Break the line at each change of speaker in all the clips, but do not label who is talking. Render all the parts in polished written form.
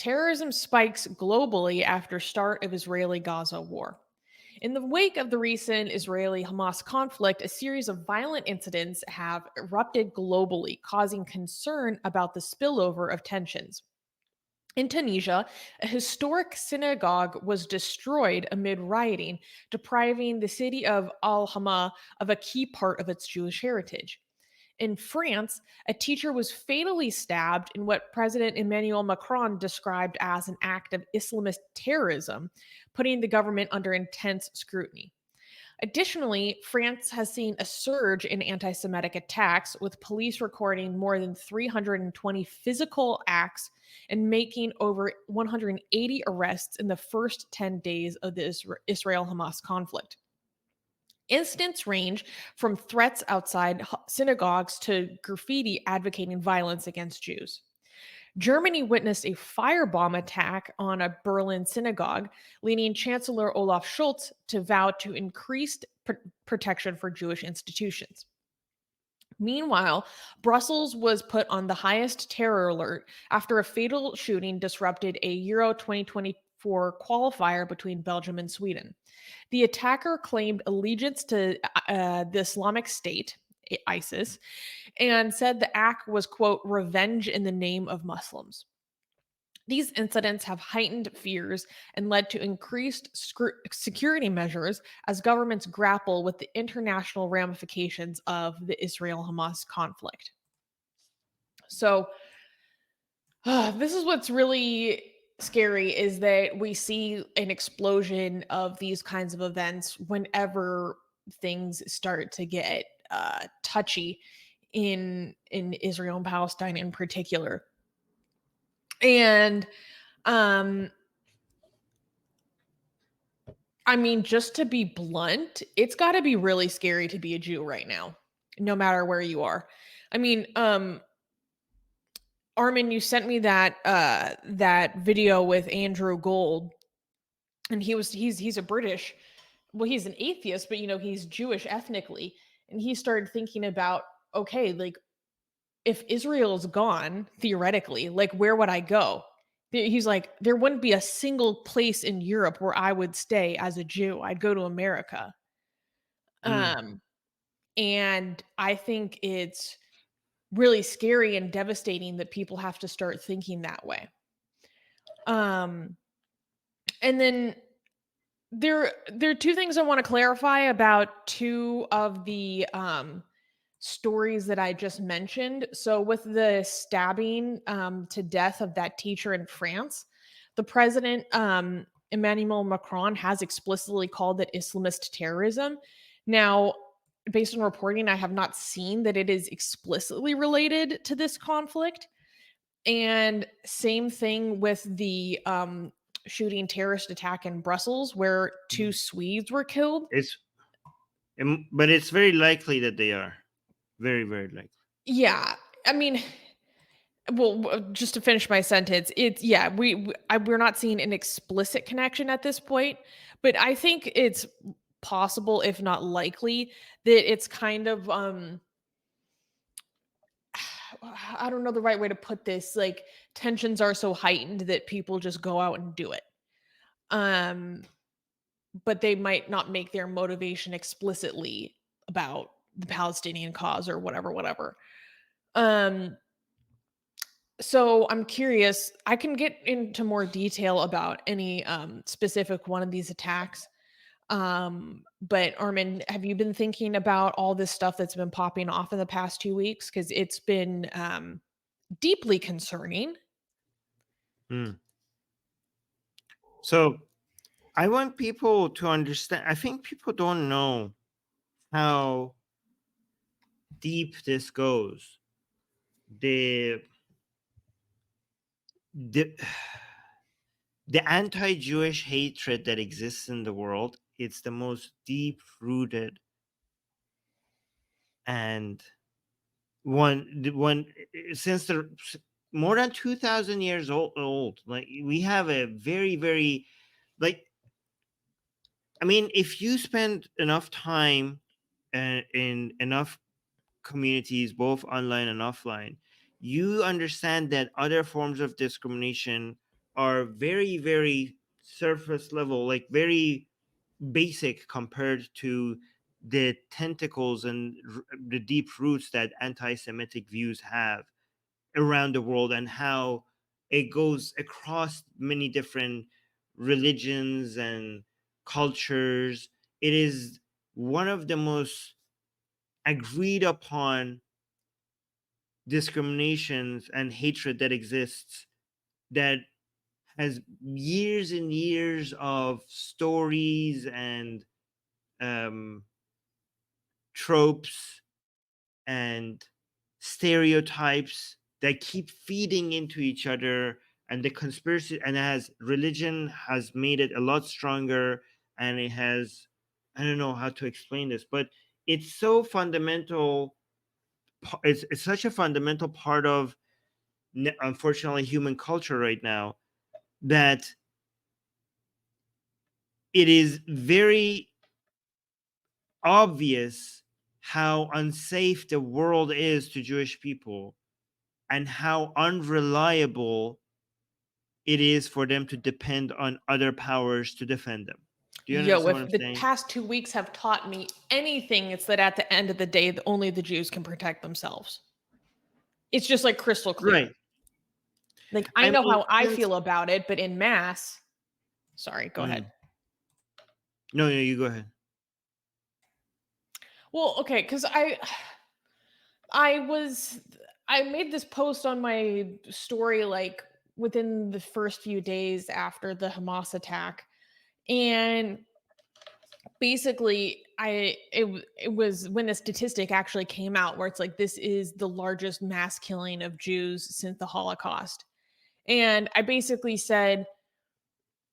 Terrorism spikes globally after start of Israeli-Gaza war. In the wake of the recent Israeli-Hamas conflict, a series of violent incidents have erupted globally, causing concern about the spillover of tensions. In Tunisia, a historic synagogue was destroyed amid rioting, depriving the city of Al-Hammah of a key part of its Jewish heritage. In France, a teacher was fatally stabbed in what President Emmanuel Macron described as an act of Islamist terrorism, putting the government under intense scrutiny. Additionally, France has seen a surge in anti Semitic attacks, with police recording more than 320 physical acts and making over 180 arrests in the first 10 days of the Israel Hamas conflict. Incidents range from threats outside synagogues to graffiti advocating violence against Jews. Germany witnessed a firebomb attack on a Berlin synagogue, leading Chancellor Olaf Scholz to vow to increased protection for Jewish institutions. Meanwhile, Brussels was put on the highest terror alert after a fatal shooting disrupted a Euro 2024 qualifier between Belgium and Sweden. The attacker claimed allegiance to the Islamic State, ISIS, and said the act was, quote, revenge in the name of Muslims. These incidents have heightened fears and led to increased security measures as governments grapple with the international ramifications of the Israel Hamas conflict. So, this is what's really scary is that we see an explosion of these kinds of events whenever things start to get touchy in Israel and Palestine in particular. And um I mean, just to be blunt, it's got to be really scary to be a Jew right now, no matter where you are. I mean, Armin, you sent me that video with Andrew Gold, and he's a British, well, he's an atheist, but he's Jewish ethnically, and he started thinking about, okay, like, if Israel's gone, theoretically, like, where would I go? He's like, there wouldn't be a single place in Europe where I would stay as a Jew. I'd go to America.
Mm.
Um, and I think it's really scary and devastating that people have to start thinking that way. Um, and then there are two things I want to clarify about two of the stories that I just mentioned. So, with the stabbing to death of that teacher in France, the president, Emmanuel Macron, has explicitly called it Islamist terrorism. Now, based on reporting, I have not seen that it is explicitly related to this conflict. And same thing with the shooting terrorist attack in Brussels, where two Swedes were killed.
It's but it's very likely that they are very, very likely.
Yeah, I mean, well, just to finish my sentence, it's yeah, we're not seeing an explicit connection at this point, but I think it's possible, if not likely, that it's kind of I don't know the right way to put this. Like, tensions are so heightened that people just go out and do it. Um, but they might not make their motivation explicitly about the Palestinian cause or whatever, whatever. Um, So I'm curious, I can get into more detail about any specific one of these attacks. But Armin, have you been thinking about all this stuff that's been popping off in the past 2 weeks? Because it's been deeply concerning.
Mm. So I want people to understand. I think people don't know how deep this goes. The the the anti-Jewish hatred that exists in the world, it's the most deep-rooted and one since the more than 2,000 years old. Like, we have a very, very, like, I mean, if you spend enough time in enough communities, both online and offline, you understand that other forms of discrimination are very, very surface level, like very basic compared to the tentacles and the deep roots that anti-Semitic views have around the world, and how it goes across many different religions and cultures. It is one of the most agreed upon discriminations and hatred that exists, that has years and years of stories and um, tropes and stereotypes that keep feeding into each other, and the conspiracy, and as religion has made it a lot stronger, and it has, I don't know how to explain this, but it's so fundamental. It's such a fundamental part of, unfortunately, human culture right now, that it is very obvious how unsafe the world is to Jewish people, and how unreliable it is for them to depend on other powers to defend them. Do you
Yo,
understand what
if
I'm
the
saying?
past 2 weeks have taught me anything, it's that at the end of the day, only the Jews can protect themselves. It's just like crystal clear.
Right.
Like, I
I
know
mean,
how I
since,
feel about it, but in mass, sorry, go ahead.
mm, no, no, you go ahead.
Well, okay, because I was I made this post on my story like within the first few days after the Hamas attack, and basically it was when the statistic actually came out where it's like this is the largest mass killing of Jews since the Holocaust. And I basically said,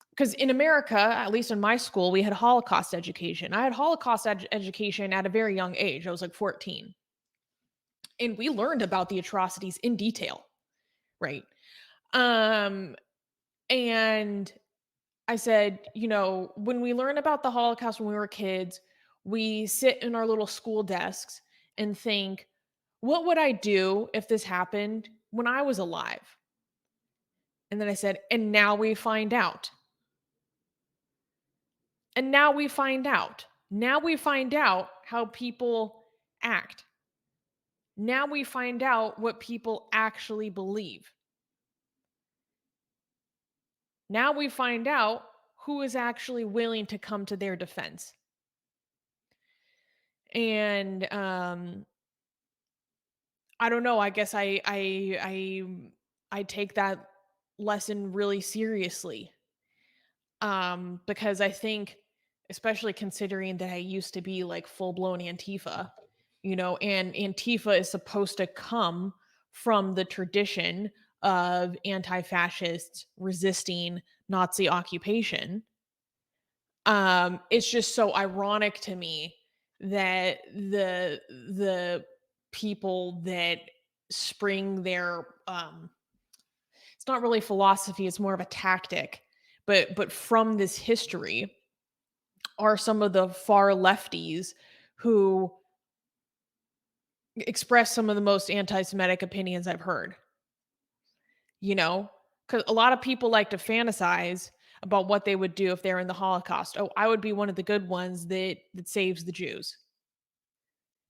because in America, at least in my school, we had Holocaust education. I had Holocaust education at a very young age. I was like 14. And we learned about the atrocities in detail, right? Um, and I said, when we learn about the Holocaust when we were kids, we sit in our little school desks and think, what would I do if this happened when I was alive? And then I said, and now we find out. And now we find out. Now we find out how people act. Now we find out what people actually believe. Now we find out who is actually willing to come to their defense. And I don't know, I guess I take that lesson really seriously. Because I think, especially considering that I used to be like full-blown Antifa, and Antifa is supposed to come from the tradition of anti-fascists resisting Nazi occupation. It's just so ironic to me that the people that spring their it's not really philosophy, it's more of a tactic, but from this history are some of the far lefties who express some of the most anti-Semitic opinions I've heard. Because a lot of people like to fantasize about what they would do if they're in the Holocaust. Oh, I would be one of the good ones that saves the Jews.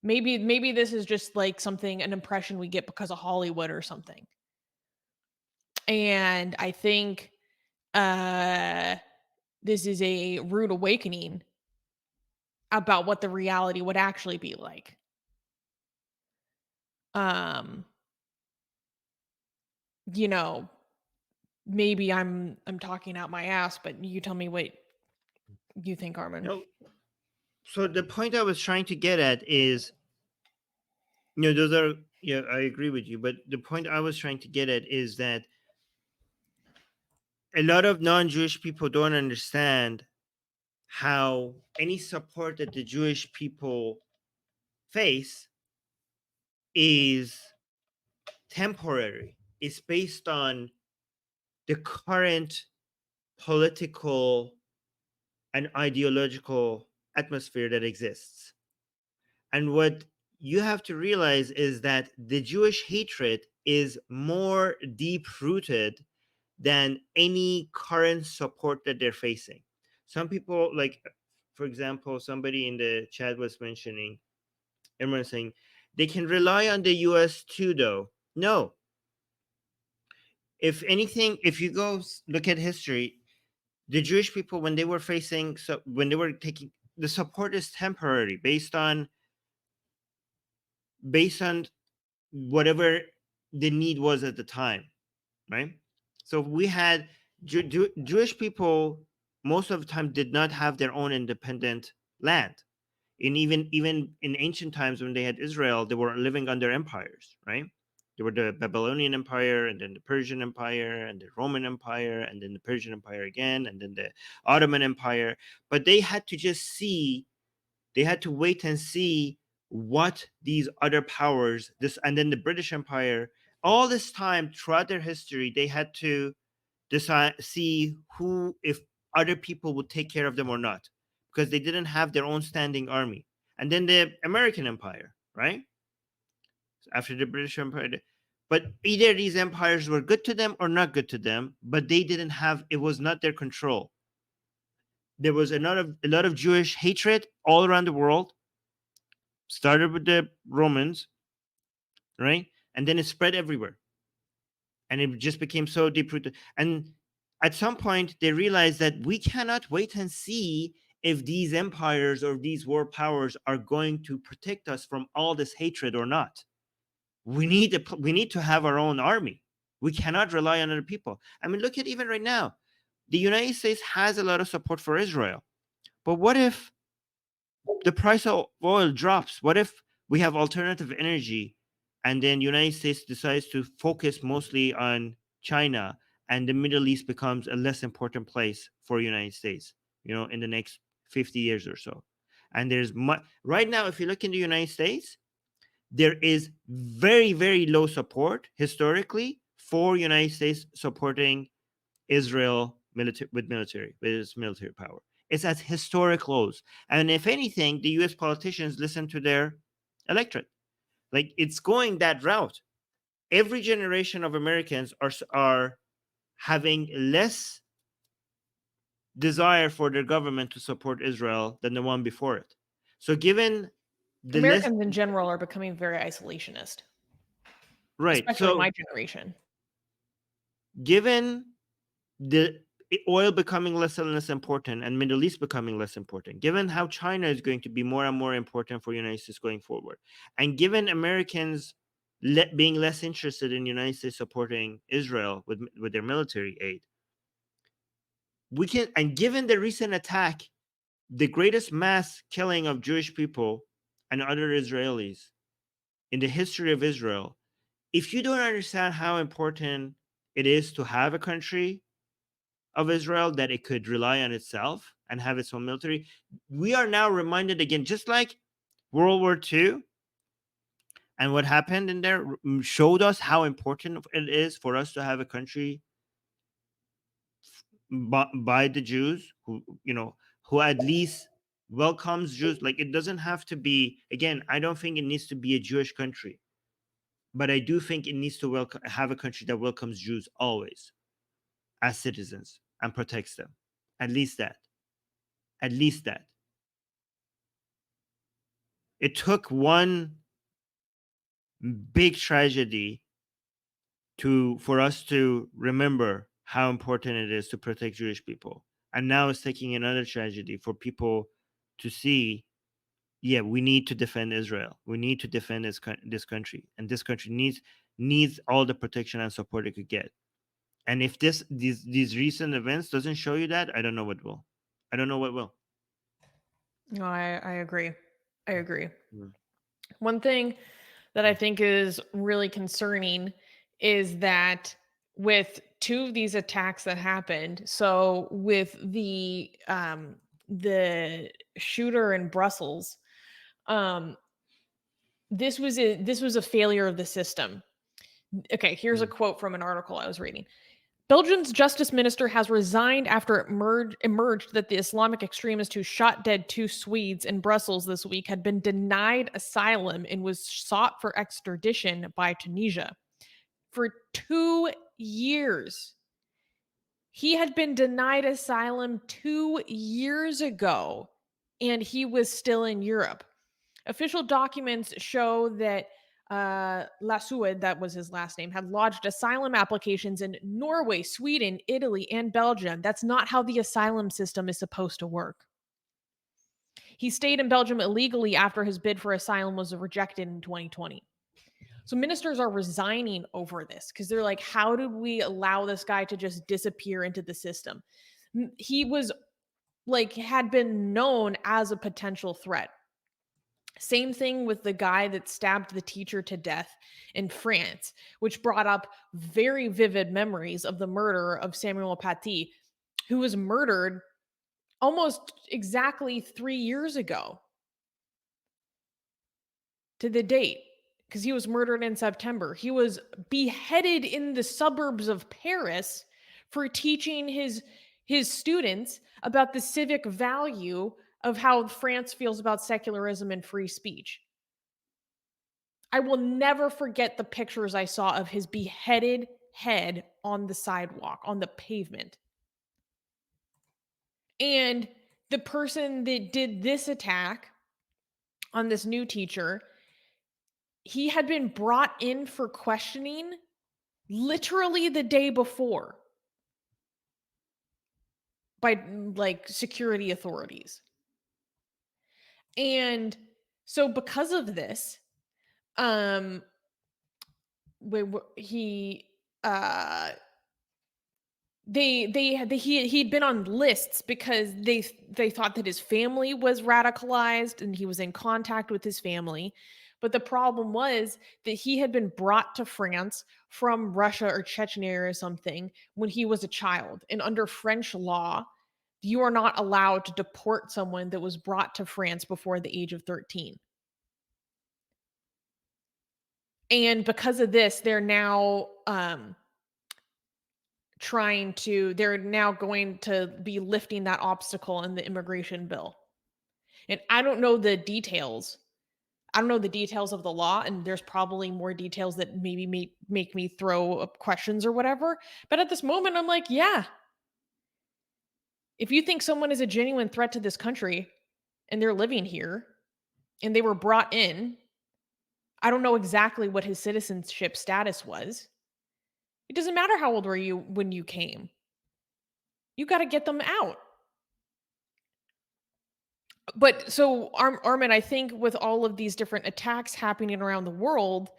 Maybe this is just like an impression we get because of Hollywood or something. And I think uh this is a rude awakening about what the reality would actually be like. Um, you know, maybe I'm talking out my ass, but you tell me what you think, Armin.
No. So the point I was trying to get at is, those are, yeah, I agree with you. But the point I was trying to get at is that a lot of non-Jewish people don't understand how any support that the Jewish people face is temporary. It's based on the current political and ideological atmosphere that exists. And what you have to realize is that the Jewish hatred is more deep rooted than any current support that they're facing. Some people, like, for example, somebody in the chat was mentioning, everyone saying they can rely on the US too, though. No. If anything, if you go look at history, the Jewish people, when they were facing, so when they were taking, the support is temporary based on whatever the need was at the time, right? So we had Jewish people most of the time did not have their own independent land. And even in ancient times when they had Israel, they were living under empires, right? There were the Babylonian Empire, and then the Persian Empire, and the Roman Empire, and then the Persian Empire again, and then the Ottoman Empire. But they had to just see, they had to wait and see what these other powers, this, and then the British Empire, all this time throughout their history, they had to decide, see who, if other people would take care of them or not, because they didn't have their own standing army. And then the American Empire, right? After the British Empire. But either these empires were good to them or not good to them, but they didn't have, it was not their control. There was a lot of Jewish hatred all around the world. Started with the Romans, right? And then it spread everywhere. And it just became so deep rooted. And at some point, they realized that we cannot wait and see if these empires or these world powers are going to protect us from all this hatred or not. We need to have our own army. We cannot rely on other people. I mean, look at even right now, the United States has a lot of support for Israel. But what if the price of oil drops? What if we have alternative energy and then United States decides to focus mostly on China and the Middle East becomes a less important place for United States, in the next 50 years or so? And right now, if you look in the United States, there is very, very low support historically for United States supporting Israel with its military power. It's at historic lows. And if anything, the US politicians listen to their electorate. Like, it's going that route. Every generation of Americans are having less desire for their government to support Israel than the one before it. So given the less,
Americans in general are becoming very isolationist,
right.
especially
So
my generation.
given the oil becoming less and less important and Middle East becoming less important, given how China is going to be more and more important for United States going forward, and given Americans being less interested in United States supporting Israel with their military aid, and given the recent attack, the greatest mass killing of Jewish people and other Israelis in the history of Israel, if you don't understand how important it is to have a country of Israel that it could rely on itself and have its own military, we are now reminded again, just like World War II and what happened in there showed us how important it is for us to have a country by the Jews who at least welcomes Jews. Like, it doesn't have to be, again, I don't think it needs to be a Jewish country, but I do think it needs to have a country that welcomes Jews always as citizens and protects them. At least that. At least that. It took one big tragedy for us to remember how important it is to protect Jewish people. And now it's taking another tragedy for people to see, yeah, we need to defend Israel. We need to defend this country. And this country needs all the protection and support it could get. And if these recent events doesn't show you that, I don't know what will. I don't know what will.
No, I agree. I agree.
Mm.
One thing that I
Mm.
think is really concerning is that with two of these attacks that happened, so with the shooter in Brussels, um, this was a failure of the system. Okay, here's a
Mm.
quote from an article I was reading. Belgium's justice minister has resigned after it emerged that the Islamic extremist who shot dead two Swedes in Brussels this week had been denied asylum and was sought for extradition by Tunisia. For 2 years, He had been denied asylum 2 years ago, and he was still in Europe. Official documents show that Lasued, that was his last name, had lodged asylum applications in Norway, Sweden, Italy, and Belgium. That's not how the asylum system is supposed to work. He stayed in Belgium illegally after his bid for asylum was rejected in 2020. So ministers are resigning over this because they're like, how did we allow this guy to just disappear into the system? He was like, had been known as a potential threat. Same thing with the guy that stabbed the teacher to death in France, which brought up very vivid memories of the murder of Samuel Paty, who was murdered almost exactly 3 years ago to the date, because he was murdered in September. He was beheaded in the suburbs of Paris for teaching his students about the civic value of how France feels about secularism and free speech. I will never forget the pictures I saw of his beheaded head on the sidewalk, on the pavement. And the person that did this attack on this new teacher, he had been brought in for questioning literally the day before by like security authorities. And so because of this, um he he'd been on lists because they thought that his family was radicalized and he was in contact with his family. But the problem was that he had been brought to France from Russia or Chechnya or something when he was a child. And under French law, you are not allowed to deport someone that was brought to France before the age of 13. And because of this, they're now going to be lifting that obstacle in the immigration bill. And I don't know the details. I don't know the details of the law, and there's probably more details that maybe make me throw up questions or whatever. But at this moment, I'm like, yeah, if you think someone is a genuine threat to this country and they're living here and they were brought in, I don't know exactly what his citizenship status was. It doesn't matter how old were you when you came. You got to get them out. But so Armin, I think with all of these different attacks happening around the world,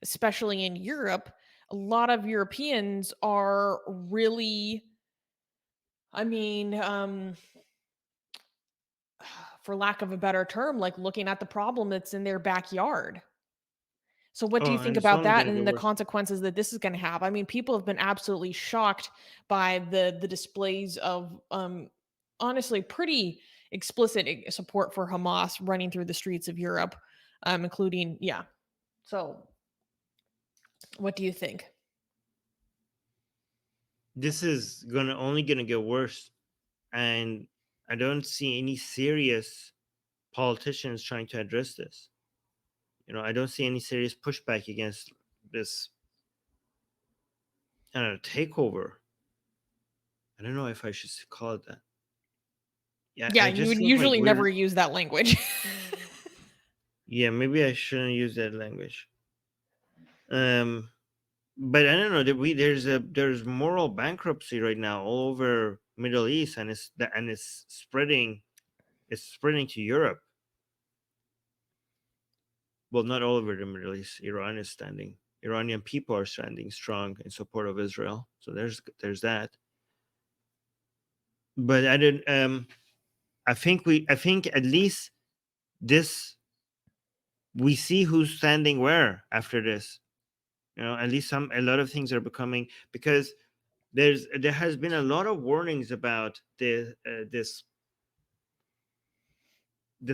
especially in Europe, a lot of Europeans are really, I mean, for lack of a better term, like looking at the problem that's in their backyard. So what do
Oh,
you think
and it's
about
only
that
going to
and
get
the
worse.
consequences that this is going to have? I mean, people have been absolutely shocked by the displays of honestly pretty explicit support for Hamas running through the streets of Europe, including yeah. So what do you think?
This is only going to get worse, and I don't see any serious politicians trying to address this. I don't see any serious pushback against this, I don't know, takeover. I don't know if I should call it that. Yeah,
Yeah,
it
you
just
would
seems like
usually never
we're.
use that language.
Yeah, maybe I shouldn't use that language. But I don't know that there's moral bankruptcy right now all over Middle East, and it's spreading. It's spreading to Europe. Well, not all over the Middle East. Iranian people are standing strong in support of Israel. So there's that. But I didn't. I think at least this we see who's standing where after this. At least a lot of things are becoming, because there has been a lot of warnings about the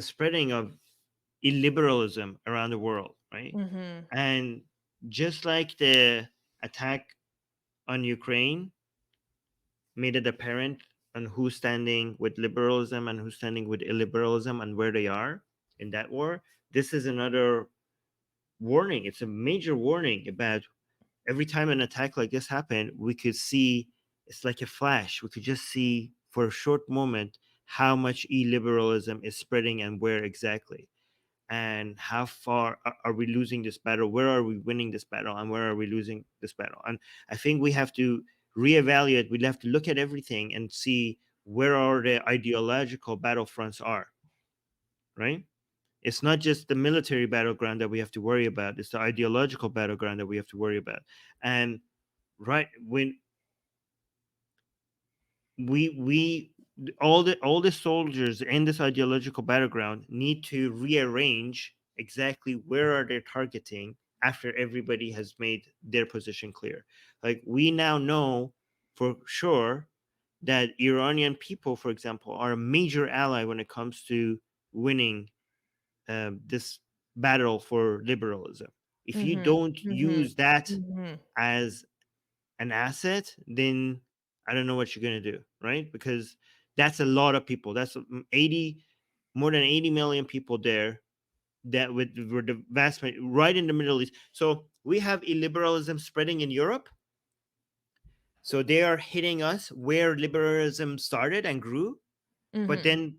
spreading of illiberalism around the world, right?
Mhm.
And just like the attack on Ukraine made it apparent on who's standing with liberalism and who's standing with illiberalism and where they are in that war, this is another warning. It's a major warning about every time an attack like this happened, we could see it's like a flash. We could just see for a short moment how much illiberalism is spreading and where exactly, and how far are we losing this battle, where are we winning this battle, and where are we losing this battle. And I think we have to reevaluate, we have to look at everything and see where are the ideological battlefronts are, right? It's not just the military battleground that we have to worry about, it's the ideological battleground that we have to worry about. And right when we all the soldiers in this ideological battleground need to rearrange exactly where are they targeting after everybody has made their position clear. Like, we now know for sure that Iranian people, for example, are a major ally when it comes to winning this battle for liberalism. If you
Mhm.
don't
Mhm.
use that
Mhm.
as an asset, then I don't know what you're going to do, right? Because that's a lot of people. That's 80, more than 80 million people there that were the vast right in the Middle East. So we have illiberalism spreading in Europe. So they are hitting us where liberalism started and grew. But
Mhm.
then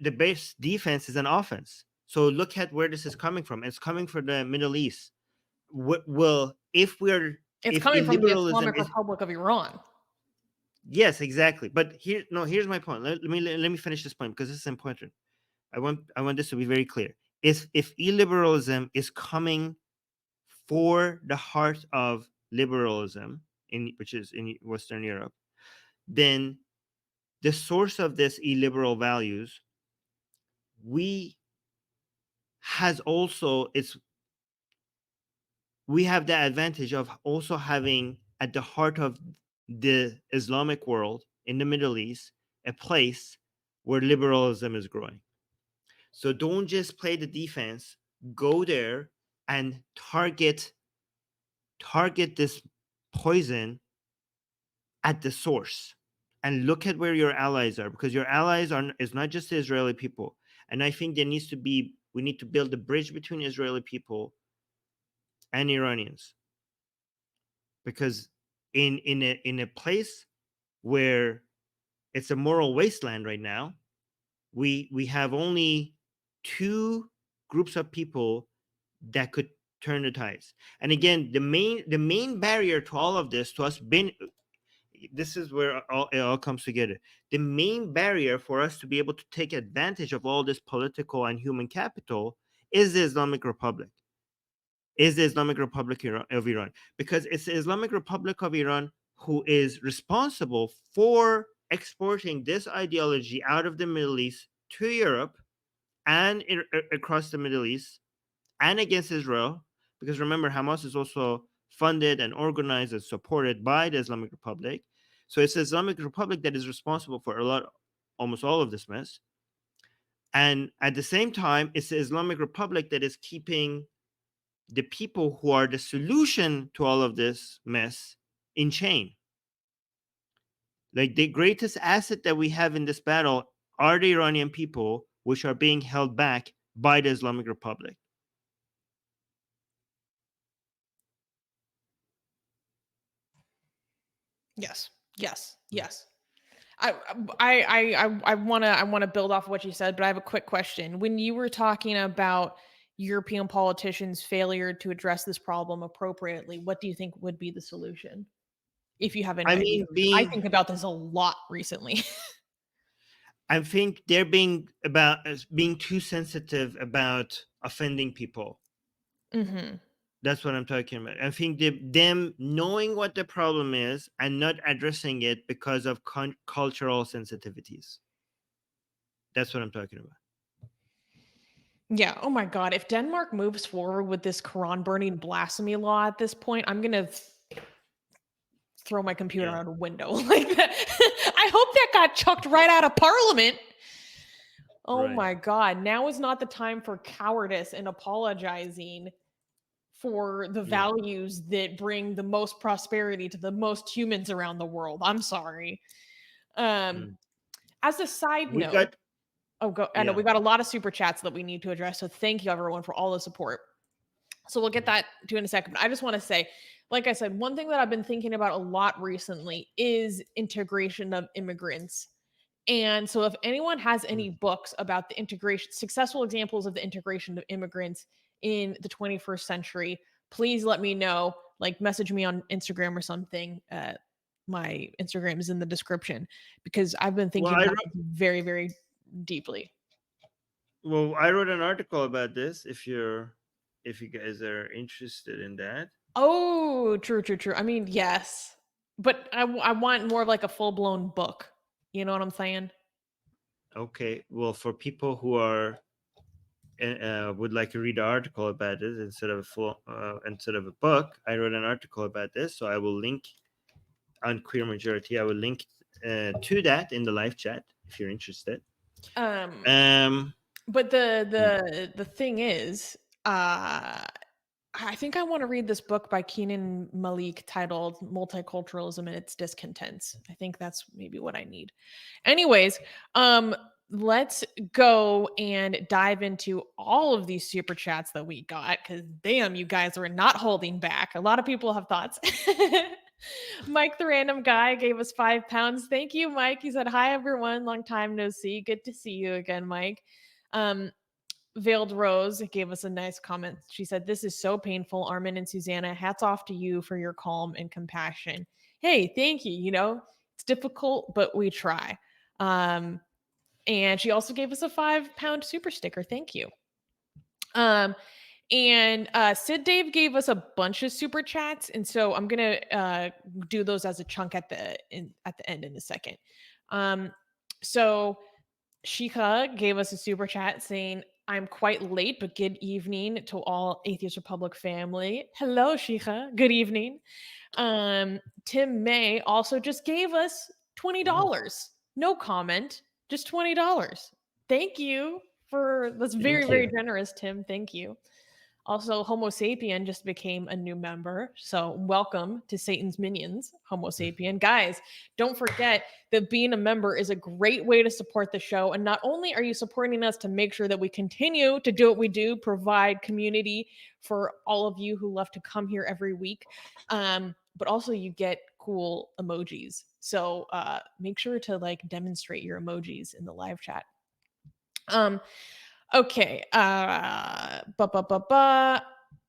the base defense is an offense. So look at where this is coming from. It's coming from the Middle East. Well,
It's
if
coming from the
illiberalism
Islamic
is,
Republic of Iran.
yes, exactly. But here, no, here's my point. Let me finish this point because this is important. I want this to be very clear. If illiberalism is coming for the heart of liberalism, which is in Western Europe, then the source of this illiberal values, we has also it's we have the advantage of also having at the heart of the Islamic world in the Middle East a place where liberalism is growing. So don't just play the defense, go there and target this poison at the source, and look at where your allies are, because your allies are is not just the Israeli people. And I think we need to build a bridge between Israeli people and Iranians, because in a place where it's a moral wasteland right now, we have only two groups of people that could turn the tides. And again, the main barrier to all of this, to us being, this is where it all comes together. The main barrier for us to be able to take advantage of all this political and human capital is the Islamic Republic. Is the Islamic Republic of Iran, because it's the Islamic Republic of Iran who is responsible for exporting this ideology out of the Middle East to Europe and across the Middle East and against Israel. Because remember, Hamas is also funded and organized and supported by the Islamic Republic. So it's the Islamic Republic that is responsible for almost all of this mess. And at the same time, it's the Islamic Republic that is keeping the people who are the solution to all of this mess in chain. Like, the greatest asset that we have in this battle are the Iranian people, which are being held back by the Islamic Republic.
Yes. Yes. Yes. I want to build off of what you said, but I have a quick question. When you were talking about European politicians' failure to address this problem appropriately, what do you think would be the solution? If you have any
I
idea.
mean,
I think about this a lot recently.
I think they're being too sensitive about offending people.
Mhm.
That's what I'm talking about. I think them knowing what the problem is and not addressing it because of cultural sensitivities. That's what I'm talking about.
Yeah, oh my god, if Denmark moves forward with this Quran burning blasphemy law at this point, I'm gonna throw my computer
Yeah.
out a window like that. I hope that got chucked right out of parliament. Oh
Right.
my god, now is not the time for cowardice and apologizing for the
Yeah.
values that bring the most prosperity to the most humans around the world. I'm sorry. Um,
Mm.
as a side
We
note,
got
oh, go. I know
yeah.
we got a lot of super chats that we need to address. So thank you everyone for all the support. So we'll get that to in a second. But I just want to say, like I said, one thing that I've been thinking about a lot recently is integration of immigrants. And so if anyone has
Mm.
any books about the integration, successful examples of the integration of immigrants in the 21st century, please let me know. Like message me on Instagram or something. My Instagram is in the description because I've been
Well,
thinking about this very, very deeply.
I wrote an article about this. If you guys are interested in that.
Oh, true, true, true. I mean, yes, but I want more of like a full blown book. You know what I'm saying?
Okay. Well, for people who are would like to read an article about this instead of a book, I wrote an article about this, so I will link on Queer Majority. I will link to that in the live chat if you're interested.
Um,
Um,
but the
mm,
the thing is, I think I want to read this book by Keenan Malik titled "Multiculturalism and Its Discontents." I think that's maybe what I need. Anyways, um, let's go and dive into all of these super chats that we got because damn, you guys are not holding back. A lot of people have thoughts. Mike, the random guy, gave us £5. Thank you, Mike. He said, "Hi, everyone. Long time no see. Good to see you again, Mike." Um, Veiled Rose gave us a nice comment. She said, "This is so painful, Armin and Susanna. Hats off to you for your calm and compassion." Hey, thank you. You know, it's difficult, but we try. Um, and she also gave us a £5 super sticker. Thank you. Um, and Sid Dave gave us a bunch of super chats, and so I'm gonna do those as a chunk at the end in a second. Um, so Shika gave us a super chat saying, "I'm quite late, but good evening to all Atheist Republic family." Hello, Shika. Good evening. Tim May also just gave us
mm,
$20. No comment, just $20. Thank you for that's very,
thank
very
you.
generous, Tim. Thank you. Also, Homo sapien just became a new member. So, welcome to Satan's Minions, Homo sapien. Guys, don't forget that being a member is a great way to support the show. And not only are you supporting us to make sure that we continue to do what we do, provide community for all of you who love to come here every week, but also you get cool emojis. So, make sure to like demonstrate your emojis in the live chat. Um, Okay.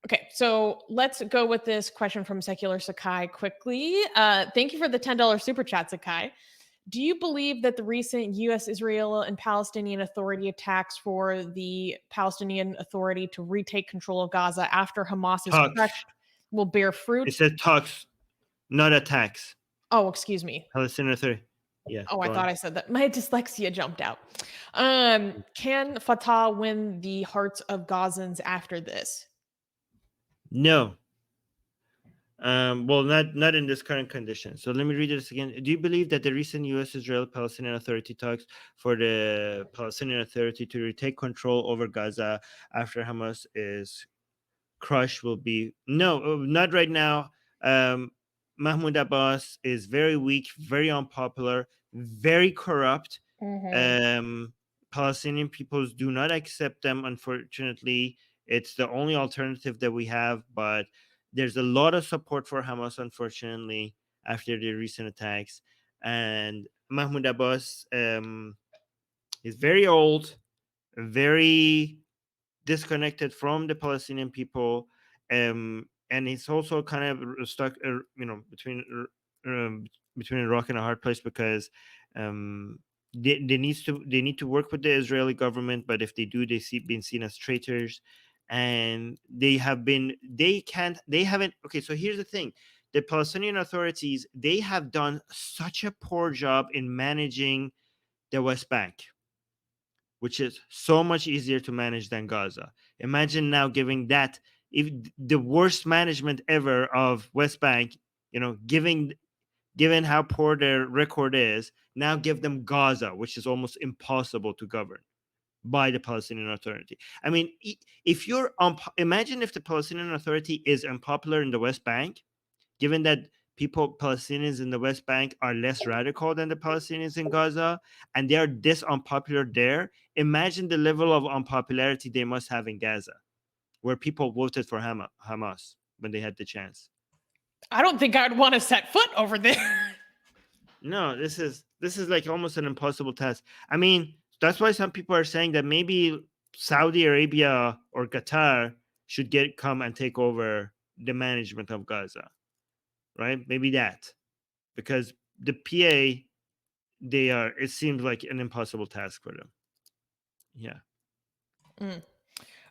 Okay, so let's go with this question from Secular Sakai quickly. Thank you for the $10 super chat, Sakai. Do you believe that the recent U.S., Israel, and Palestinian Authority attacks for the Palestinian Authority to retake control of Gaza after Hamas is
Talks.
crushed will bear
It
fruit?
said talks, not attacks.
Oh, excuse me.
Palestinian Authority. Yeah,
Oh, I
go
thought
on.
I said that. My dyslexia jumped out. Can Fatah win the hearts of Gazans after this?
No. Not in this current condition. So let me read this again. Do you believe that the recent U.S. Israel Palestinian Authority talks for the Palestinian Authority to retake control over Gaza after Hamas is crushed will be no, not right now. Mahmoud Abbas is very weak, very unpopular, very corrupt.
Mhm.
Um, Palestinian peoples do not accept them. Unfortunately, it's the only alternative that we have. But there's a lot of support for Hamas. Unfortunately, after the recent attacks, and Mahmoud Abbas is very old, very disconnected from the Palestinian people, and he's also kind of stuck, between a rock and a hard place because um, they need to work with the Israeli government, but if they do, been seen as traitors, and they haven't. Okay, so here's the thing: the Palestinian authorities, they have done such a poor job in managing the West Bank, which is so much easier to manage than Gaza. Imagine now giving that, if the worst management ever of West Bank, giving given how poor their record is, now give them Gaza, which is almost impossible to govern by the Palestinian Authority. I mean, if imagine if the Palestinian Authority is unpopular in the West Bank, given that Palestinians in the West Bank are less radical than the Palestinians in Gaza, and they are this unpopular there, imagine the level of unpopularity they must have in Gaza. where people voted for Hamas when they had the chance.
I don't think I'd want to set foot over there.
No, this is like almost an impossible task. I mean, that's why some people are saying that maybe Saudi Arabia or Qatar should come and take over the management of Gaza, right? Maybe that, because the PA, it seems like an impossible task for them. Yeah,
Mm.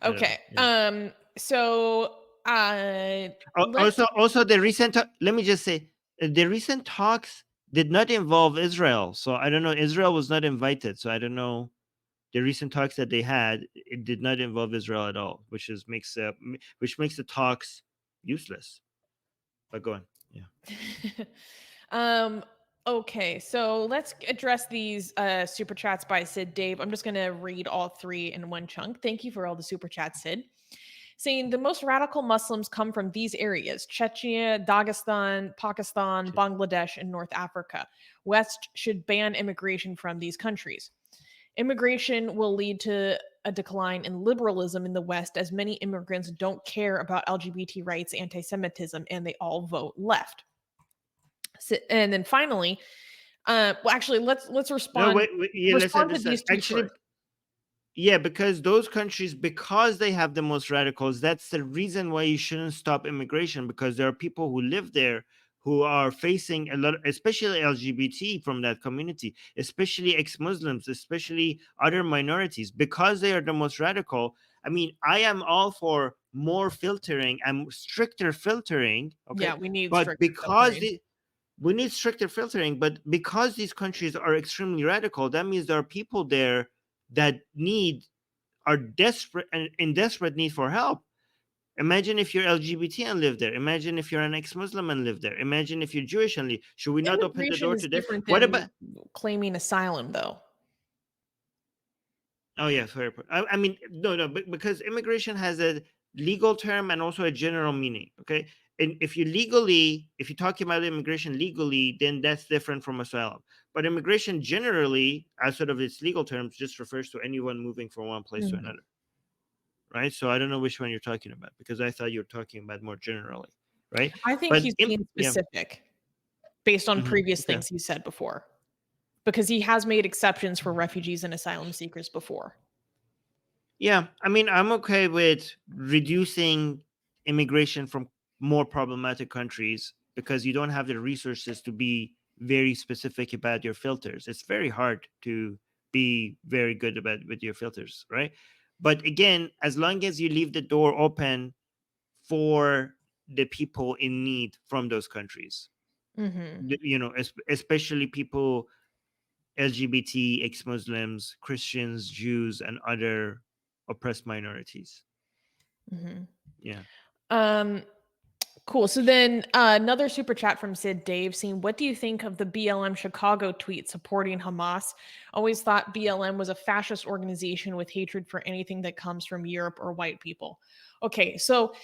I don't know.
Okay.
Yeah.
So let's
Also, the recent let me just say, the recent talks did not involve Israel, so I don't know. Israel was not invited, so I don't know. The recent talks that they had, it did not involve Israel at all, which makes the talks useless. But go on. Yeah.
um okay, so let's address these super chats by Sid Dave. I'm just going to read all three in one chunk. Thank you for all the super chats, Sid. Saying the most radical Muslims come from these areas: Chechnya, Dagestan, Pakistan, Bangladesh, and North Africa. West should ban immigration from these countries. Immigration will lead to a decline in liberalism in the West, as many immigrants don't care about LGBT rights, anti Semitism, and they all vote left. And then finally, well, actually, let's
No,
respond
wait, yeah,
respond to
listen.
these two
Actually,
first.
yeah, because those countries, because they have the most radicals, that's the reason why you shouldn't stop immigration, because there are people who live there who are facing a lot, especially LGBT from that community, especially ex-Muslims, especially other minorities, because they are the most radical. I mean, I am all for more filtering and stricter filtering,
Yeah,
okay?
we need
But
stricter filtering.
we need stricter filtering, but because these countries are extremely radical, that means there are people there that are desperate and in desperate need for help. Imagine if you're LGBT and live there. Imagine if you're an ex-Muslim and live there. Imagine if you're Jewish and live. Should we not open the
Immigration
door
is
to there?
different
What
than
about?
claiming asylum, though.
Oh yeah, fair point. I mean, no, because immigration has a legal term and also a general meaning. Okay, and if you're talking about immigration legally, then that's different from asylum. But immigration generally, as sort of its legal terms, just refers to anyone moving from one place to
Mhm.
another, right? So I don't know which one you're talking about, because I thought you were talking about more generally, right?
I think
But
he's being
yeah,
specific based on previous
okay.
things he said before, because he has made exceptions for refugees and asylum seekers before.
Yeah, I mean, I'm okay with reducing immigration from more problematic countries, because you don't have the resources to be very specific about your filters. It's very hard to be very good about with your filters, right? But again, as long as you leave the door open for the people in need from those countries,
Mhm.
especially people LGBT, ex-Muslims, Christians, Jews, and other oppressed minorities.
Mhm.
Yeah.
Um, cool. So then another super chat from Sid Dave saying, what do you think of the BLM Chicago tweet supporting Hamas? Always thought BLM was a fascist organization with hatred for anything that comes from Europe or white people. Okay, so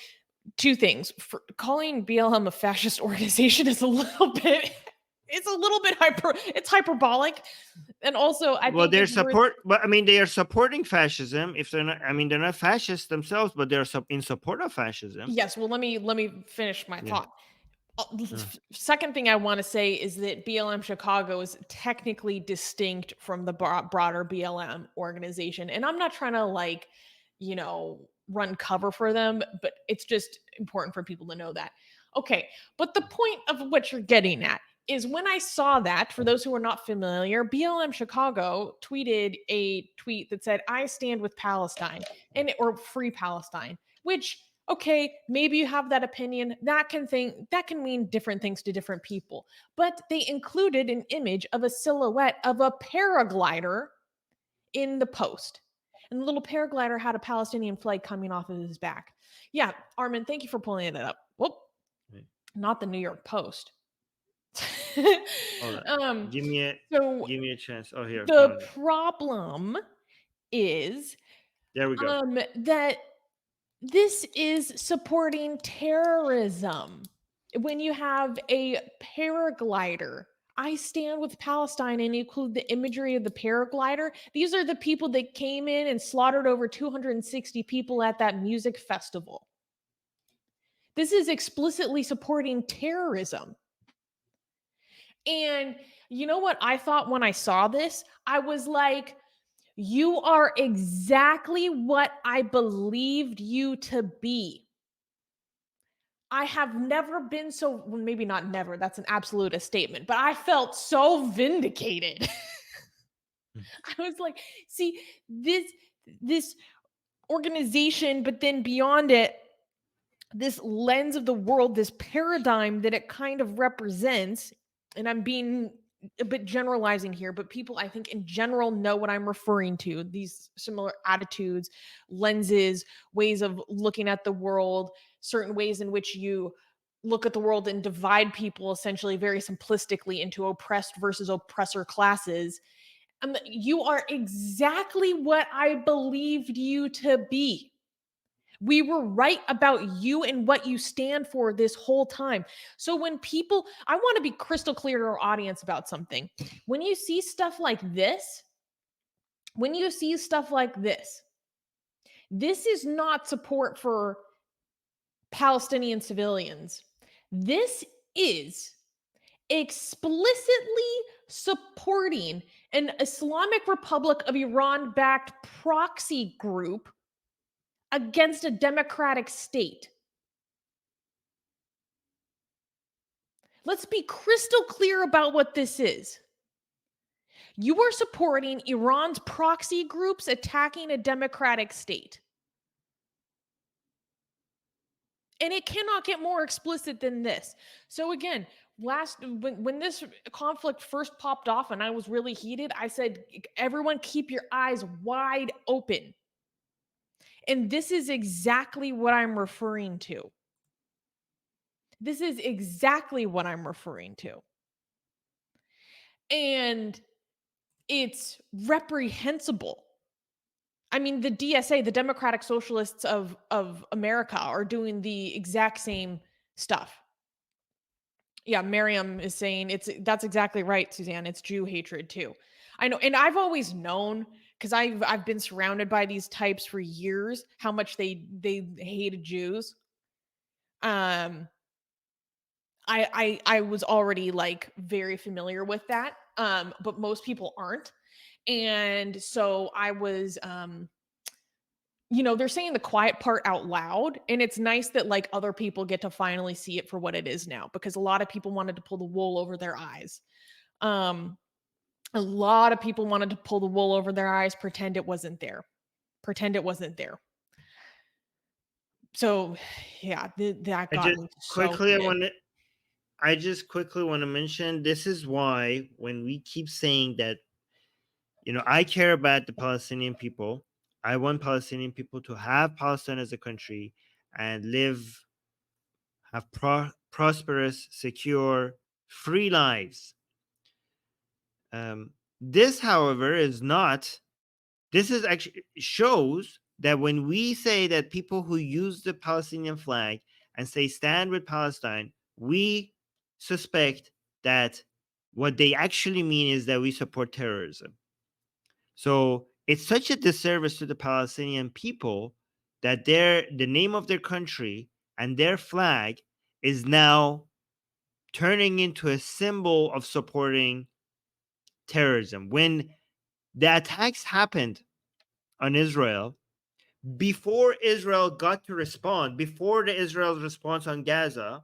two things. For calling BLM a fascist organization is a little bit it's a little bit hyperbolic. And also I
Well,
think it's worth
but I mean, they are supporting fascism. If they're not, I mean, they're not fascists themselves, but they're in support of fascism.
yes, well let me finish my
Yeah.
thought.
Uh,
Second thing I want to say is that BLM Chicago is technically distinct from the broader BLM organization. And I'm not trying to run cover for them, but it's just important for people to know that. Okay, but the point of what you're getting at is when I saw that, for those who are not familiar, BLM Chicago tweeted a tweet that said, I stand with Palestine or free Palestine, which okay, maybe you have that opinion. That can mean different things to different people. But they included an image of a silhouette of a paraglider in the post. And the little paraglider had a Palestinian flag coming off of his back. Yeah, Armin, thank you for pulling it up. Whoop,
right.
not the New York Post.
Hold on.
um,
Give me a
so
give me a chance. Oh, here,
the
found it.
problem is
There we go.
that this is supporting terrorism. When you have a paraglider, I stand with Palestine and include the imagery of the paraglider. These are the people that came in and slaughtered over 260 people at that music festival. This is explicitly supporting terrorism. And you know what I thought when I saw this? I was like, you are exactly what I believed you to be. I have never been so, well, maybe not never, that's an absolute statement, but I felt so vindicated. I was like, see, this organization, but then beyond it, this lens of the world, this paradigm that it kind of represents, and I'm being a bit generalizing here, but people I think in general know what I'm referring to, these similar attitudes, lenses, ways of looking at the world, certain ways in which you look at the world and divide people essentially very simplistically into oppressed versus oppressor classes. You are exactly what I believed you to be. We were right about you and what you stand for this whole time. So when people, I want to be crystal clear to our audience about something. When you see stuff like this, when you see stuff like this is not support for Palestinian civilians. This is explicitly supporting an Islamic Republic of Iran backed proxy group against a democratic state. Let's be crystal clear about what this is. You are supporting Iran's proxy groups attacking a democratic state. And it cannot get more explicit than this. So again, when this conflict first popped off and I was really heated, I said, everyone keep your eyes wide open. And this is exactly what I'm referring to. This is exactly what I'm referring to. And it's reprehensible. I mean, the DSA, the Democratic Socialists of America, are doing the exact same stuff. Yeah, Miriam is saying that's exactly right, Suzanne. It's Jew hatred too. I know, and I've always known because I've been surrounded by these types for years, how much they hated Jews. I was already like very familiar with that. But most people aren't. And so I was they're saying the quiet part out loud, and it's nice that like other people get to finally see it for what it is now, because a lot of people wanted to pull the wool over their eyes. Um a lot of people wanted to pull the wool over their eyes, pretend it wasn't there. Pretend it wasn't there. So, yeah, that
I
got
just
me so
quickly
heated.
I just quickly want to mention this is why when we keep saying that, I care about the Palestinian people. I want Palestinian people to have Palestine as a country and have prosperous, secure, free lives. This, however, this is actually shows that when we say that people who use the Palestinian flag and say stand with Palestine, we suspect that what they actually mean is that we support terrorism. So it's such a disservice to the Palestinian people that the name of their country and their flag is now turning into a symbol of supporting terrorism. When the attacks happened on Israel, before Israel got to respond, before the Israel's response on Gaza,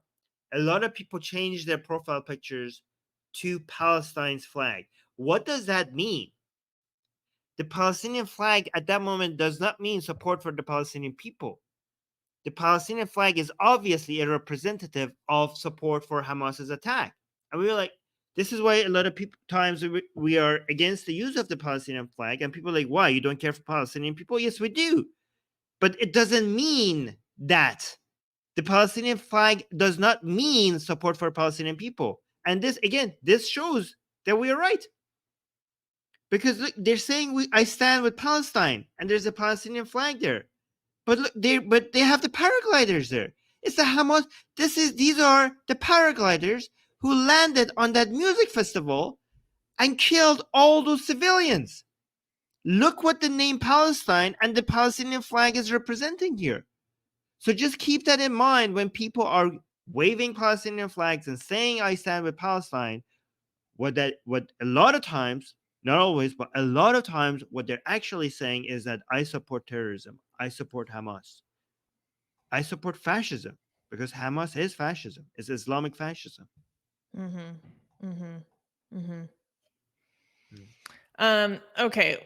a lot of people changed their profile pictures to Palestine's flag. What does that mean? The Palestinian flag at that moment does not mean support for the Palestinian people. The Palestinian flag is obviously a representative of support for Hamas's attack. And we were like, this is why a lot of times we are against the use of the Palestinian flag. And people are like, why? You don't care for Palestinian people? Yes, we do. But it doesn't mean that. The Palestinian flag does not mean support for Palestinian people. And this shows that we are right. Because look, they're saying I stand with Palestine, and there's a Palestinian flag there. But look, they have the paragliders there. It's the Hamas. These are the paragliders who landed on that music festival and killed all those civilians. Look what the name Palestine and the Palestinian flag is representing here. So just keep that in mind when people are waving Palestinian flags and saying I stand with Palestine. What a lot of times, not always, but a lot of times, what they're actually saying is that I support terrorism. I support Hamas. I support fascism, because Hamas is fascism. It's Islamic fascism.
Mm-hmm. Mm-hmm. Mm-hmm.
Mm.
Okay.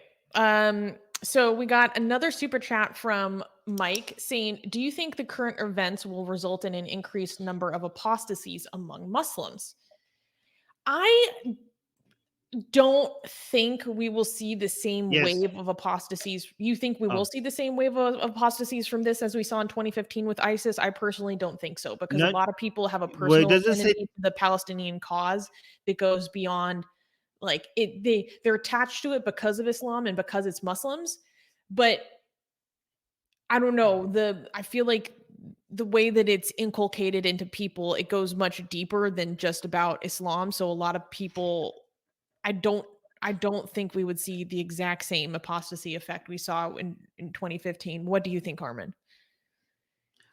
So we got another super chat from Mike saying, do you think the current events will result in an increased number of apostasies among Muslims? I don't think we will see the same
Yes.
wave of apostasies. You think we will
Oh,
see the same wave of apostasies from this as we saw in 2015 with ISIS? I personally don't think so, because a
not.
lot of people have a
Well, it
personal
doesn't say.
affinity to the Palestinian cause that goes beyond, like, they're attached to it because of Islam and because it's Muslims. But I don't know, I feel like the way that it's inculcated into people, it goes much deeper than just about Islam. So a lot of people, I don't I don't think we would see the exact same apostasy effect we saw in 2015. What do you think, Harmon?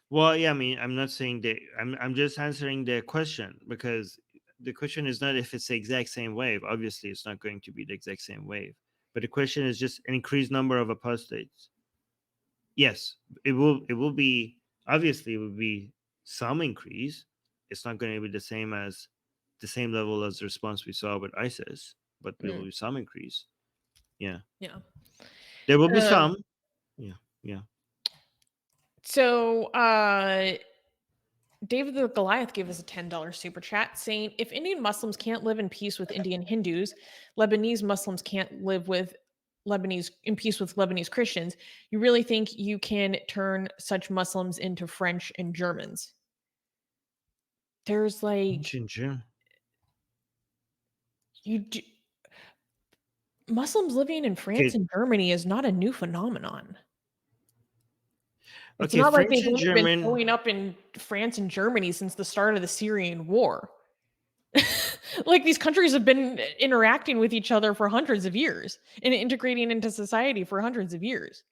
Well, yeah, I mean, I'm not saying that. I'm just answering the question, because the question is not if it's the exact same wave. Obviously, it's not going to be the exact same wave. But the question is just an increased number of apostates. Yes, it will. It will be, obviously it will be some increase. It's not going to be the same level as the response we saw with ISIS, but there will
Mm,
be some increase. Yeah,
yeah.
there will be
Um,
some. Yeah, yeah.
so David the Goliath gave us a $10 super chat saying, if Indian Muslims can't live in peace with Indian Hindus, Lebanese Muslims can't live with Lebanese in peace with Lebanese Christians. You really think you can turn such Muslims into French and Germans? There's like
Ginger.
you do, Muslims living in France
Okay,
and Germany is not a new phenomenon. It's
okay.
not like
French
they've
and
only been
German.
showing up in France and Germany since the start of the Syrian war. Like, these countries have been interacting with each other for hundreds of years and integrating into society for hundreds of years.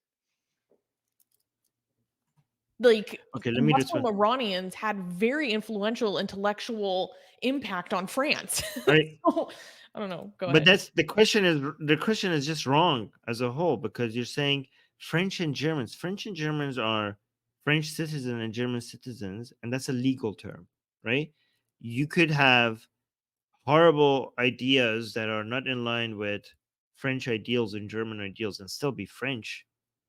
Like,
Okay, let me
Muslim
respond.
Iranians had very influential intellectual impact on France.
All right,
So, I don't know. Go
but
ahead.
that's the question. Is the question is just wrong as a whole, because you're saying French and Germans. French and Germans are French citizens and German citizens, and that's a legal term, right? You could have horrible ideas that are not in line with French ideals and German ideals and still be French,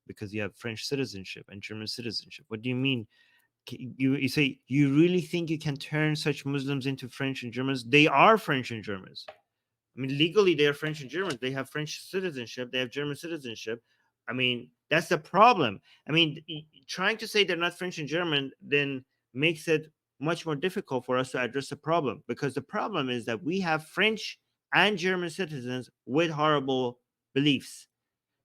because you have French citizenship and German citizenship. What do you mean? You say you really think you can turn such Muslims into French and Germans? They are French and Germans. I mean, legally they are French and Germans. They have French citizenship. They have German citizenship. I mean, that's the problem. I mean, trying to say they're not French and German then makes it much more difficult for us to address the problem, because the problem is that we have French and German citizens with horrible beliefs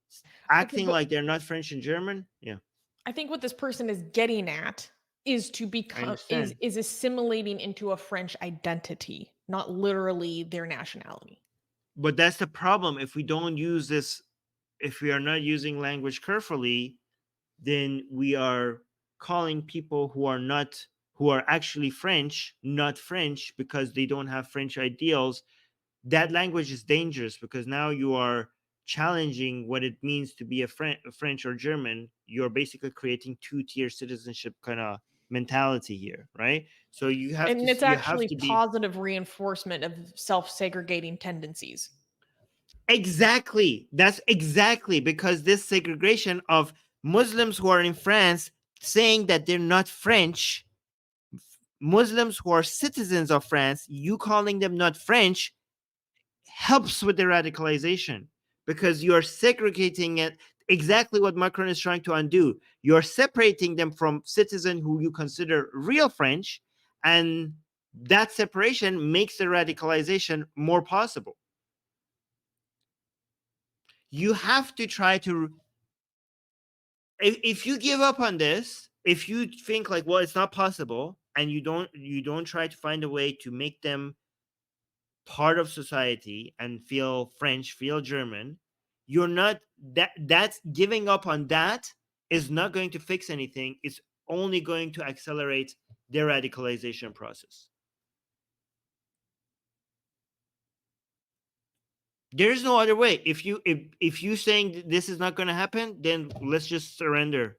Okay,
acting
but
like they're not French and German. Yeah,
I think what this person is getting at is to
I
become
understand.
is assimilating into a French identity, not literally their nationality.
But that's the problem. If we don't use this, if we are not using language carefully, then we are calling people who are actually French not French, because they don't have French ideals. That language is dangerous, because now you are challenging what it means to be a French or German. You're basically creating two-tier citizenship kind of mentality here, right? So
And it's
you have
actually
to be.
positive reinforcement of self-segregating tendencies.
Exactly. That's exactly because this segregation of Muslims who are in France saying that they're not French, Muslims who are citizens of France, you calling them not French, helps with the radicalization, because you're segregating it. Exactly what Macron is trying to undo. You're separating them from citizens who you consider real French, and that separation makes the radicalization more possible. You have to try to, if you give up on this, if you think like, well, it's not possible, and you don't try to find a way to make them part of society and feel French, feel German, you're not that's giving up on that is not going to fix anything. It's only going to accelerate their radicalization process. There's no other way. If you saying this is not going to happen, then let's just surrender.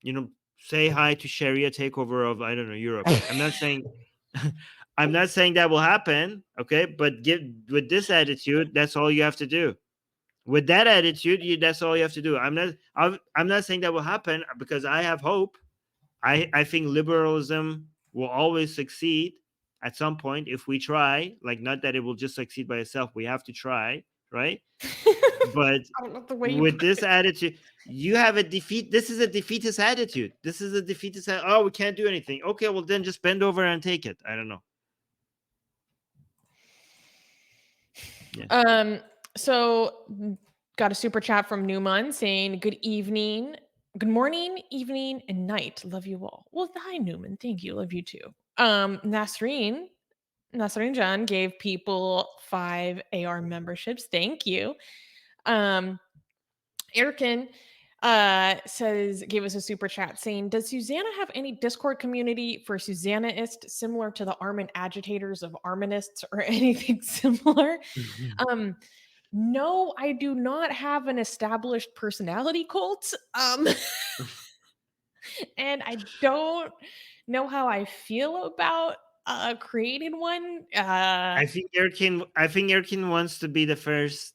You know, say hi to Sharia takeover of, I don't know, Europe. I'm not saying I'm not saying that will happen, okay? But with this attitude, that's all you have to do. With that attitude, that's all you have to do. I'm not saying that will happen because I have hope. I think liberalism will always succeed at some point if we try. Like, not that it will just succeed by itself. We have to try, right? But
I don't know the way you
with
put
this
it.
attitude, you have a defeat. This is a defeatist attitude. This is a defeatist. Oh, we can't do anything. Okay, well then just bend over and take it. I don't know. Yeah.
So got a super chat from Newman saying, "Good evening, good morning, evening, and night. Love you all." Well, hi Newman, thank you, love you too. Nasreen Jan gave people 5 AR memberships. Thank you. Um, Erican says gave us a super chat saying, "Does Susanna have any Discord community for Susannaist similar to the Armin agitators of Arminists or anything similar?" Um, no, I do not have an established personality cult. And I don't know how I feel about creating one.
I think Erkin wants to be the first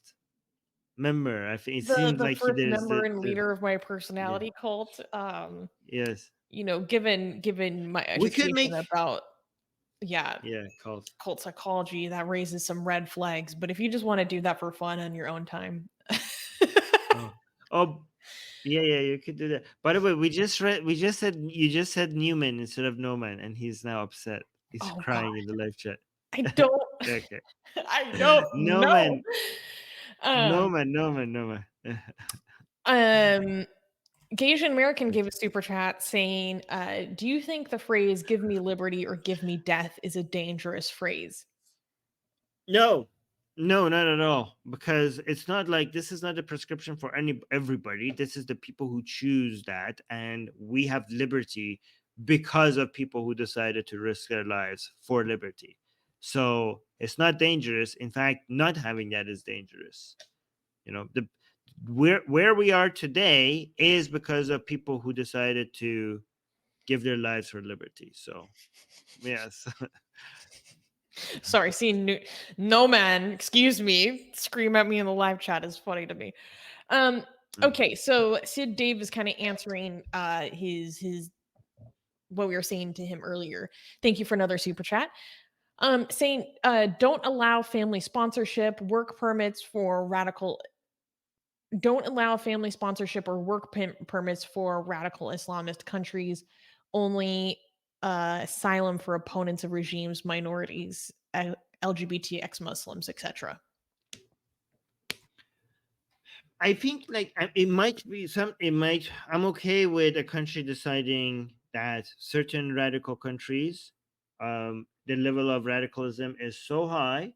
member. I think it seems
The
like
first
there's
member and
the
leader of my
yeah,
personality cult.
yes.
Given my
We could
education
make
about yeah,
yeah, calls.
cult psychology, that raises some red flags. But if you just want to do that for fun on your own time,
Oh. Oh, yeah, yeah, you could do that. By the way, we just said you just said Newman instead of Norman, and he's now upset. He's
oh god,
crying in the live chat.
I don't,
Okay.
I don't know.
Norman,
Um,
Norman, Norman, Norman.
um, Gasian American gave a super chat saying, "Do you think the phrase 'give me liberty' or 'give me death' is a dangerous phrase?"
No, no, not at all. Because it's not like this is not a prescription for everybody. This is the people who choose that, and we have liberty because of people who decided to risk their lives for liberty. So it's not dangerous. In fact, not having that is dangerous. You know, the where we are today is because of people who decided to give their lives for liberty. So yes.
Sorry, seeing no man, excuse me, scream at me in the live chat is funny to me. Um,
Mm.
okay, so Sid Dave is kind of answering his what we were saying to him earlier. Thank you for another super chat. Saying don't allow family sponsorship, work permits for radical don't allow family sponsorship or work permits for radical Islamist countries, only asylum for opponents of regimes, minorities, LGBT, ex Muslims, etc.
I think like it might be some. It might. I'm okay with a country deciding that certain radical countries, the level of radicalism is so high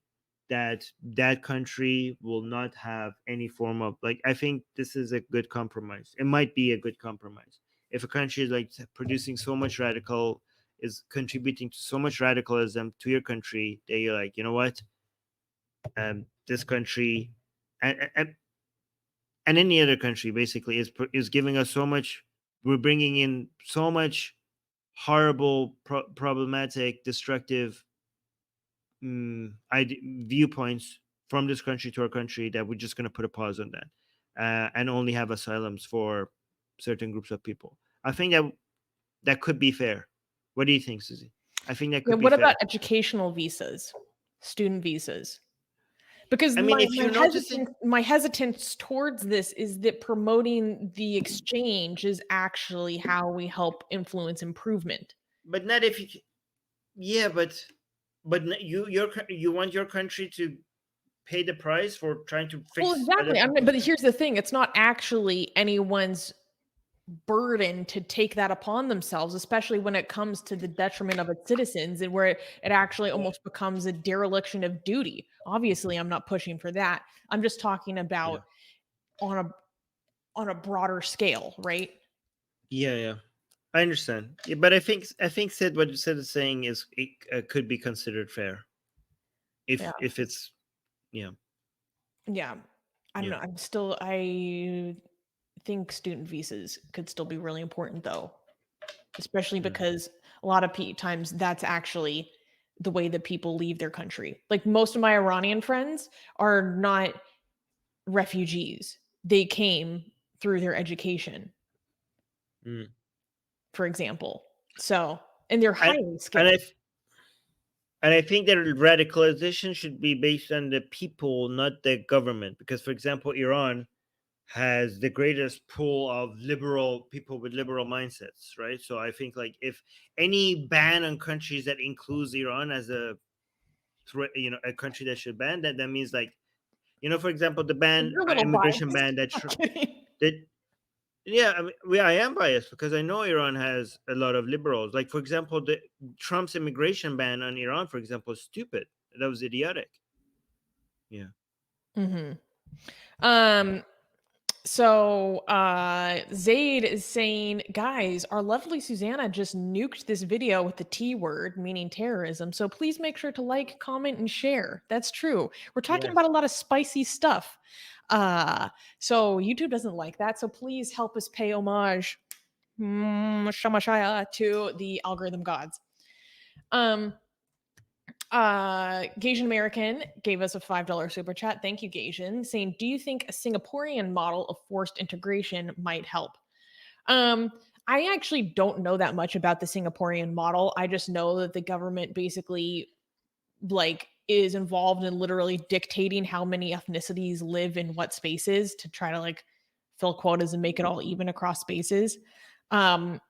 that that country will not have any form of like. I think this is a good compromise. It might be a good compromise if a country is like producing so much radical is contributing to so much radicalism to your country that you're like, you know what, this country and any other country basically is giving us so much. We're bringing in so much horrible, problematic, destructive viewpoints from this country to our country that we're just going to put a pause on that and only have asylums for certain groups of people. I think that that could be fair. What do you think, Susie? I think that
Yeah,
could be
what about
fair.
educational visas, student visas? Because
I mean, if you're noticing,
my hesitance towards this is that promoting the exchange is actually how we help influence improvement.
but not if you, yeah, but you want your country to pay the price for trying to
Well,
fix other
exactly. I mean,
people's
but
country.
here's the thing: it's not actually anyone's burden to take that upon themselves, especially when it comes to the detriment of its citizens and where it actually almost becomes a dereliction of duty. Obviously, I'm not pushing for that. I'm just talking
Yeah.
about on a broader scale, right?
Yeah, yeah. I understand. Yeah, but I think Sid, what Sid is saying is it could be considered fair
Yeah.
if it's yeah,
Yeah. I don't
yeah.
know. I think student visas could still be really important though, especially
Mm,
because a lot of times that's actually the way that people leave their country. Like most of my Iranian friends are not refugees. They came through their education,
mm.
for example. So, and they're
And
highly
and
skilled.
I think that radicalization should be based on the people, not the government. Because, for example, Iran has the greatest pool of liberal people with liberal mindsets, right? So I think like if any ban on countries that includes Iran as a threat, a country that should ban, that means like, for example, the ban
You're a little
immigration
biased.
ban
I'm kidding.
that yeah, I am biased because I know Iran has a lot of liberals. Like, for example, the Trump's immigration ban on Iran, for example, is stupid. That was idiotic. Yeah.
Mhm.
Yeah.
Um, Zaid is saying, guys, our lovely Susanna just nuked this video with the T word, meaning terrorism. So please make sure to like, comment, and share. That's true. We're talking about
Yes.
a lot of spicy stuff. Uh, so YouTube doesn't like that. So please help us pay homage, shamashaya, to the algorithm gods. Um, Gasian American gave us a $5 super chat. Thank you, Gasian, saying, do you think a Singaporean model of forced integration might help? Um, I actually don't know that much about the Singaporean model. I just know that the government basically like is involved in literally dictating how many ethnicities live in what spaces to try to like fill quotas and make it all even across spaces. Um,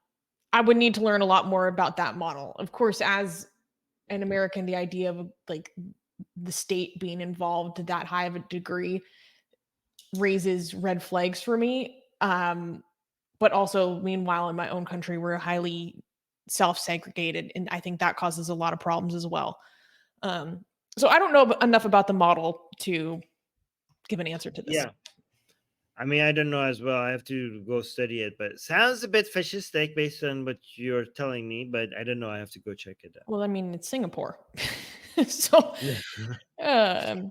I would need to learn a lot more about that model. Of course, as an American, the idea of like the state being involved to that high of a degree raises red flags for me. But also, meanwhile, in my own country, we're highly self-segregated, and I think that causes a lot of problems as well. Um, so I don't know enough about the model to give an answer to this.
Yeah. I mean, I don't know as well. I have to go study it, but it sounds a bit fascistic based on what you're telling me. But I don't know. I have to go check it out.
Well, I mean, it's Singapore, so
Yeah.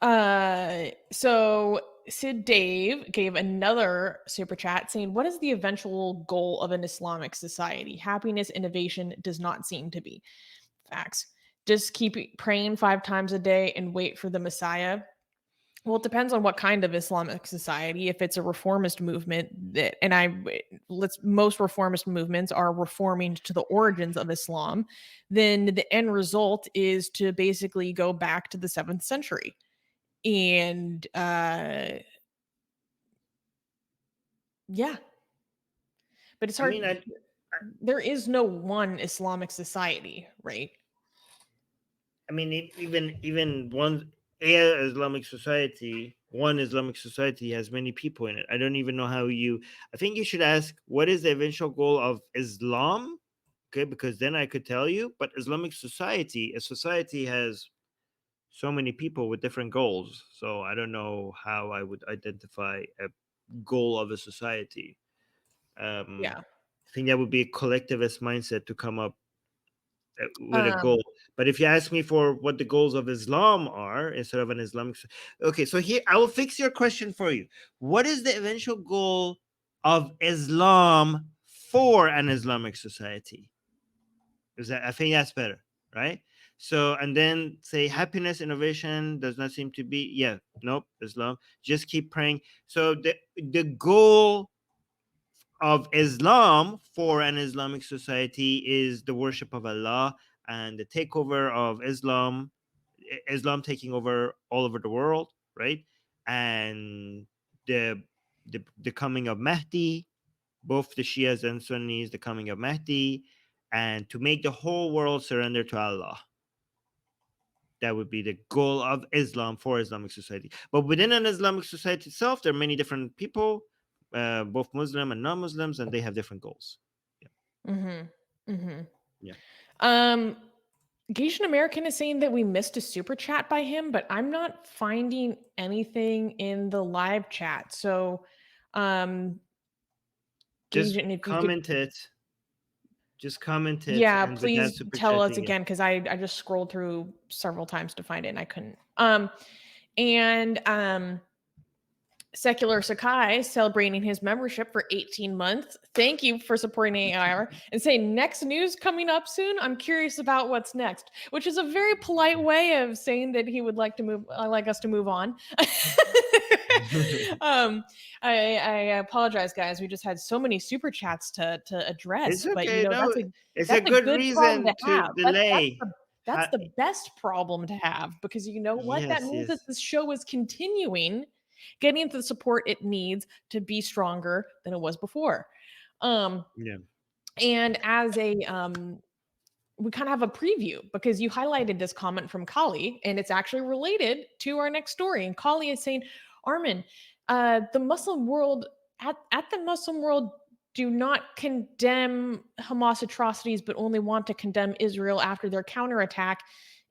um, so Sid Dave gave another super chat saying, what is the eventual goal of an Islamic society? Happiness, innovation does not seem to be. Facts. Just keep praying 5 times a day and wait for the Messiah. Well, it depends on what kind of Islamic society. If it's a reformist movement, that and I let's most reformist movements are reforming to the origins of Islam, then the end result is to basically go back to the 7th century. And yeah, but it's
I
hard.
mean,
There is no one Islamic society, right?
I mean, even one Islamic society has many people in it. I don't even know how you. I think you should ask what is the eventual goal of Islam, okay? Because then I could tell you. But Islamic society, a society has so many people with different goals. So I don't know how I would identify a goal of a society.
Yeah.
I think that would be a collectivist mindset to come up with a
Um,
goal. But if you ask me for what the goals of Islam are instead of an Islamic, okay, so here I will fix your question for you. What is the eventual goal of Islam for an Islamic society? Is that I think that's better, right? So and then say happiness, innovation does not seem to be nope, Islam. Just keep praying. So the goal of Islam for an Islamic society is the worship of Allah and the takeover of Islam taking over all over the world, right? And the the coming of Mahdi, both the Shias and Sunnis, the coming of Mahdi, and to make the whole world surrender to Allah. That would be the goal of Islam for Islamic society. But within an Islamic society itself, there are many different people, both Muslim and non-Muslims, and they have different goals.
Mm-hmm. Mm-hmm.
Yeah.
Gation American is saying that we missed a super chat by him, but I'm not finding anything in the live chat. So,
Just
Gation, if you could,
comment it. Just comment it,
yeah,
and the guy's
please
super
tell us
chatting it.
again because I just scrolled through several times to find it and I couldn't. And Secular Sakai celebrating his membership for 18 months. Thank you for supporting AIR and say next news coming up soon. I'm curious about what's next, which is a very polite way of saying that he would like to move, like us to move on. I apologize, guys. We just had so many super chats to address,
It's
but
okay. No, it's a
that's a
good
good problem
reason
to
to
have.
delay.
That's the best problem to have because you know what that
Yes,
means that
yes.
this show is continuing getting the support it needs to be stronger than it was before.
Yeah.
And as a we kind of have a preview because you highlighted this comment from Kali, and it's actually related to our next story. And Kali is saying, Armin, the Muslim world at the Muslim world do not condemn Hamas atrocities, but only want to condemn Israel after their counterattack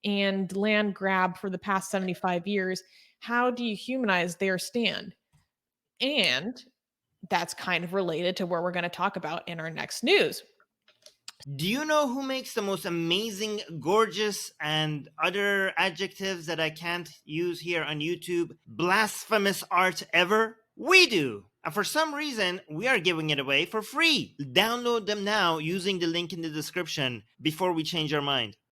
and land grab for the past 75 years. How do you humanize their stand? And that's kind of related to where we're going to talk about in our next news.
Do you know who makes the most amazing, gorgeous, and other adjectives that I can't use here on YouTube, blasphemous art ever? We do! And for some reason, we are giving it away for free. Download them now using the link in the description before we change our mind.